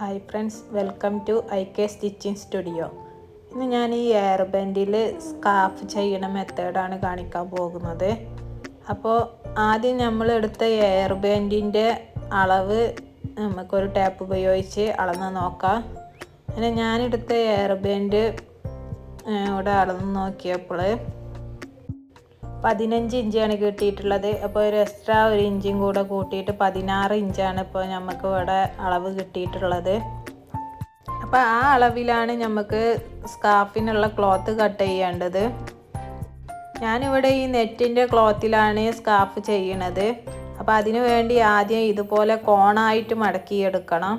Hi friends, welcome to IK stitching studio. ഇന്ന് ഞാൻ ഈ എയർ ബാൻഡിൽ സ്കാർഫ് ചെയ്യണ മെത്തേഡാണ് കാണിക്കാൻ പോകുന്നത്. അപ്പോൾ ആദ്യം നമ്മൾ എടുത്ത എയർ ബാൻഡിൻ്റെ അളവ് നമുക്കൊരു ടാപ്പ് ഉപയോഗിച്ച് അളന്ന് നോക്കാം. അങ്ങനെ ഞാനെടുത്ത എയർ ബാൻഡ് ഇവിടെ അളന്ന് നോക്കിയപ്പോൾ 15 ഇഞ്ചാണ് കിട്ടിയിട്ടുള്ളത്. അപ്പോൾ ഒരു എക്സ്ട്രാ 1 ഇഞ്ചും കൂടെ കൂട്ടിയിട്ട് 16 ഇഞ്ചാണ് ഇപ്പോൾ നമുക്ക് ഇവിടെ അളവ് കിട്ടിയിട്ടുള്ളത്. അപ്പോൾ ആ അളവിലാണ് നമുക്ക് സ്കാർഫിനുള്ള ക്ലോത്ത് കട്ട് ചെയ്യേണ്ടത്. ഞാനിവിടെ ഈ നെറ്റിൻ്റെ ക്ലോത്തിലാണ് സ്കാർഫ് ചെയ്യണത്. അപ്പോൾ അതിനു വേണ്ടി ആദ്യം ഇതുപോലെ കോണായിട്ട് മടക്കിയെടുക്കണം.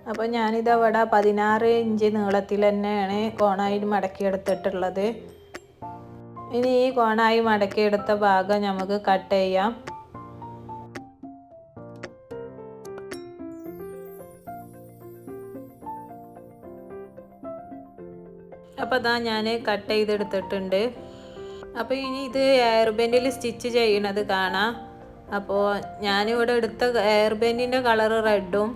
അപ്പോൾ ഞാനിതവിടെ 16 ഇഞ്ച് നീളത്തിൽ തന്നെയാണ് കോണായിട്ട് മടക്കിയെടുത്തിട്ടുള്ളത്. ഇനി ഈ കോണായി മടക്കിയെടുത്ത ഭാഗം നമുക്ക് കട്ട് ചെയ്യാം. അപ്പോൾ ഇതാ ഞാൻ കട്ട് ചെയ്തെടുത്തിട്ടുണ്ട്. അപ്പോൾ ഇനി ഇത് എയർ ബാൻഡിൽ സ്റ്റിച്ച് ചെയ്യണത് കാണാം. അപ്പോൾ ഞാനിവിടെ എടുത്ത എയർ ബാൻഡിൻ്റെ കളർ റെഡും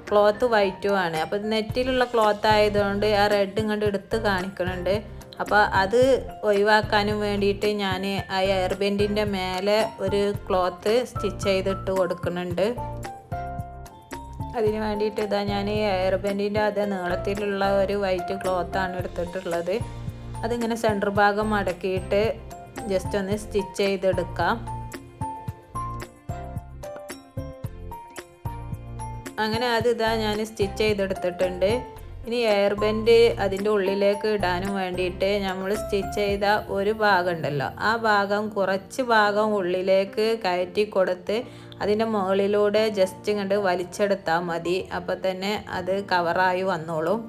ക്ലോത്ത് വൈറ്റും ആണ്. അപ്പോൾ നെറ്റിലുള്ള ക്ലോത്ത് ആയതുകൊണ്ട് ആ റെഡ് ഇങ്ങോട്ട് എടുത്ത് കാണിക്കുന്നുണ്ട്. അപ്പോൾ അത് ഒഴിവാക്കാനും വേണ്ടിയിട്ട് ഞാൻ ആ എയർ ബാൻഡിൻ്റെ മേലെ ഒരു ക്ലോത്ത് സ്റ്റിച്ച് ചെയ്തിട്ട് കൊടുക്കുന്നുണ്ട്. അതിന് വേണ്ടിയിട്ട് ഇതാ ഞാൻ ഈ എയർ ബാൻഡിൻ്റെ അതേ നീളത്തിലുള്ള ഒരു വൈറ്റ് ക്ലോത്താണ് എടുത്തിട്ടുള്ളത്. അതിങ്ങനെ സെൻറ്റർ ഭാഗം മടക്കിയിട്ട് ജസ്റ്റ് ഒന്ന് സ്റ്റിച്ച് ചെയ്തെടുക്കാം. അങ്ങനെ അത് ഇതാ ഞാൻ സ്റ്റിച്ച് ചെയ്തെടുത്തിട്ടുണ്ട്. ഇനി എയർ ബാൻഡ് അതിൻ്റെ ഉള്ളിലേക്ക് ഇടാനും വേണ്ടിയിട്ട് നമ്മൾ സ്റ്റിച്ച് ചെയ്ത ഒരു ഭാഗം ഉണ്ടല്ലോ, ആ ഭാഗം കുറച്ച് ഭാഗം ഉള്ളിലേക്ക് കയറ്റി കൊടുത്ത് അതിൻ്റെ മുകളിലൂടെ ജസ്റ്റ് ഇങ്ങോട്ട് വലിച്ചെടുത്താൽ മതി. അപ്പോൾ തന്നെ അത് കവറായി വന്നോളും.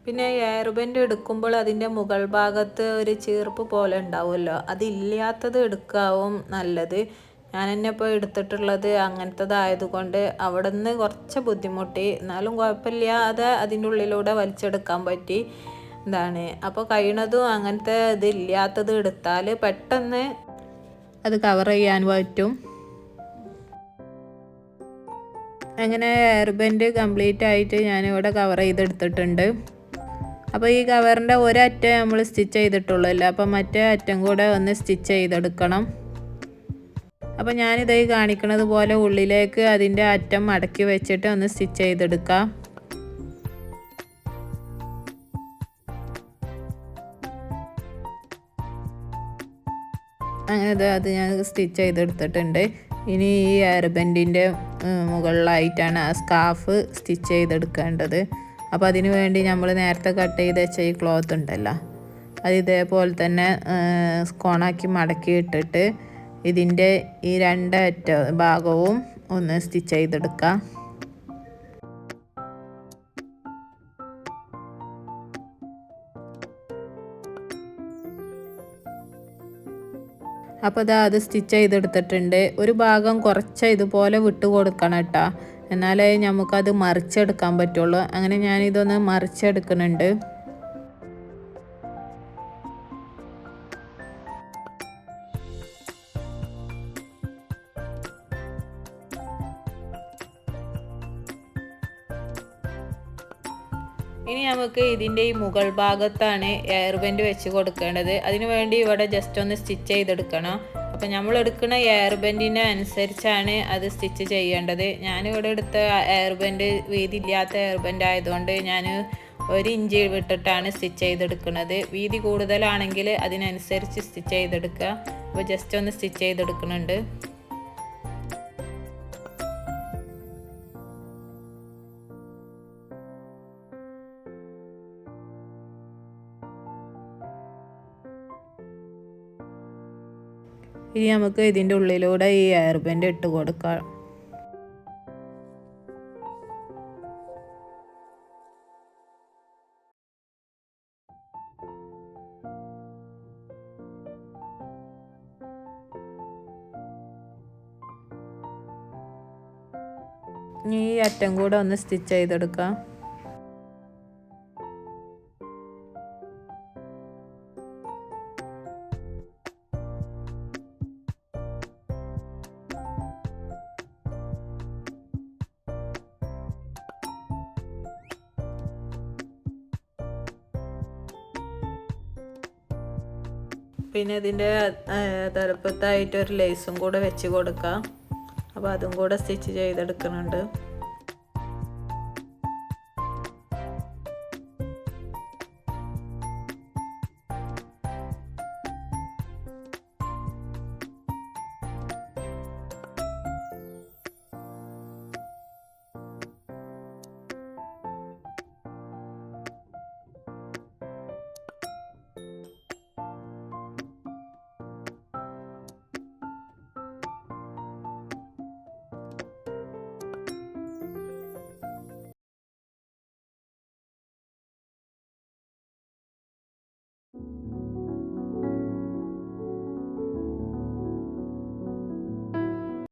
പിന്നെ എയർ ബാൻഡ് എടുക്കുമ്പോൾ അതിൻ്റെ മുകൾ ഭാഗത്ത് ഒരു ചീർപ്പ് പോലെ ഉണ്ടാവുമല്ലോ, അതില്ലാത്തത് എടുക്കാവും നല്ലത്. ഞാൻ തന്നെ ഇപ്പോൾ എടുത്തിട്ടുള്ളത് അങ്ങനത്തതായതുകൊണ്ട് അവിടെ നിന്ന് കുറച്ച് ബുദ്ധിമുട്ടി, എന്നാലും കുഴപ്പമില്ലാതെ അതിൻ്റെ ഉള്ളിലൂടെ വലിച്ചെടുക്കാൻ പറ്റി. അപ്പോൾ കഴിയുന്നതും അങ്ങനത്തെ ഇതില്ലാത്തത് എടുത്താൽ പെട്ടെന്ന് അത് കവർ ചെയ്യാൻ പറ്റും. അങ്ങനെ എയർ ബാൻഡ് കംപ്ലീറ്റ് ആയിട്ട് ഞാനിവിടെ കവർ ചെയ്തെടുത്തിട്ടുണ്ട്. അപ്പോൾ ഈ കവറിൻ്റെ ഒരറ്റം നമ്മൾ സ്റ്റിച്ച് ചെയ്തിട്ടുള്ളല്ലോ, അപ്പോൾ മറ്റേ അറ്റം കൂടെ ഒന്ന് സ്റ്റിച്ച് ചെയ്തെടുക്കണം. അപ്പോൾ ഞാനിത് കാണിക്കുന്നത് പോലെ ഉള്ളിലേക്ക് അതിൻ്റെ അറ്റം മടക്കി വെച്ചിട്ട് ഒന്ന് സ്റ്റിച്ച് ചെയ്തെടുക്കാം. അങ്ങനെ അത് ഞാൻ സ്റ്റിച്ച് ചെയ്തെടുത്തിട്ടുണ്ട്. ഇനി ഈ എയർ ബാൻഡിൻ്റെ മുകളിലായിട്ടാണ് ആ സ്കാർഫ് സ്റ്റിച്ച് ചെയ്തെടുക്കേണ്ടത്. അപ്പോൾ അതിന് വേണ്ടി നമ്മൾ നേരത്തെ കട്ട് ചെയ്ത് വെച്ച ഈ ക്ലോത്ത് ഉണ്ടല്ലോ, അത് ഇതേപോലെ തന്നെ കോണാക്കി മടക്കി ഇട്ടിട്ട് ഇതിൻ്റെ ഈ രണ്ടറ്റ ഭാഗവും ഒന്ന് സ്റ്റിച്ച് ചെയ്തെടുക്കാം. അപ്പോൾ അത് സ്റ്റിച്ച് ചെയ്തെടുത്തിട്ടുണ്ട്. ഒരു ഭാഗം കുറച്ച് ഇതുപോലെ വിട്ട് കൊടുക്കണം കേട്ടോ, എന്നാലേ നമുക്കത് മറിച്ചെടുക്കാൻ പറ്റുള്ളൂ. അങ്ങനെ ഞാനിതൊന്ന് മറിച്ചെടുക്കുന്നുണ്ട്. ഇനി നമുക്ക് ഇതിൻ്റെ ഈ മുകൾ ഭാഗത്താണ് എയർ ബാൻഡ് വെച്ച് കൊടുക്കേണ്ടത്. അതിനു വേണ്ടി ഇവിടെ ജസ്റ്റ് ഒന്ന് സ്റ്റിച്ച് ചെയ്തെടുക്കണം. അപ്പോൾ നമ്മൾ എടുക്കുന്ന എയർ ബാൻഡിനെ അനുസരിച്ചാണ് അത് സ്റ്റിച്ച് ചെയ്യേണ്ടത്. ഞാനിവിടെ എടുത്ത എയർ ബാൻഡ് വീതി ഇല്ലാത്ത എയർ ബാൻഡ് ആയതുകൊണ്ട് ഞാൻ 1 ഇഞ്ച് വിട്ടിട്ടാണ് സ്റ്റിച്ച് ചെയ്തെടുക്കുന്നത്. വീതി കൂടുതലാണെങ്കിൽ അതിനനുസരിച്ച് സ്റ്റിച്ച് ചെയ്തെടുക്കുക. അപ്പോൾ ജസ്റ്റ് ഒന്ന് സ്റ്റിച്ച് ചെയ്തെടുക്കുന്നുണ്ട്. ഇനി നമുക്ക് ഇതിൻ്റെ ഉള്ളിലൂടെ ഈ എയർ ബാൻഡ് ഇട്ട് കൊടുക്കാം. ഇനി ഈ അറ്റം കൂടെ ഒന്ന് സ്റ്റിച്ച് ചെയ്തെടുക്കാം. പിന്നെ ഇതിൻ്റെ തലപ്പത്തായിട്ട് ഒരു ലേസും കൂടെ വെച്ച് കൊടുക്കാം. അപ്പോൾ അതും കൂടെ സ്റ്റിച്ച് ചെയ്തെടുക്കുന്നുണ്ട്.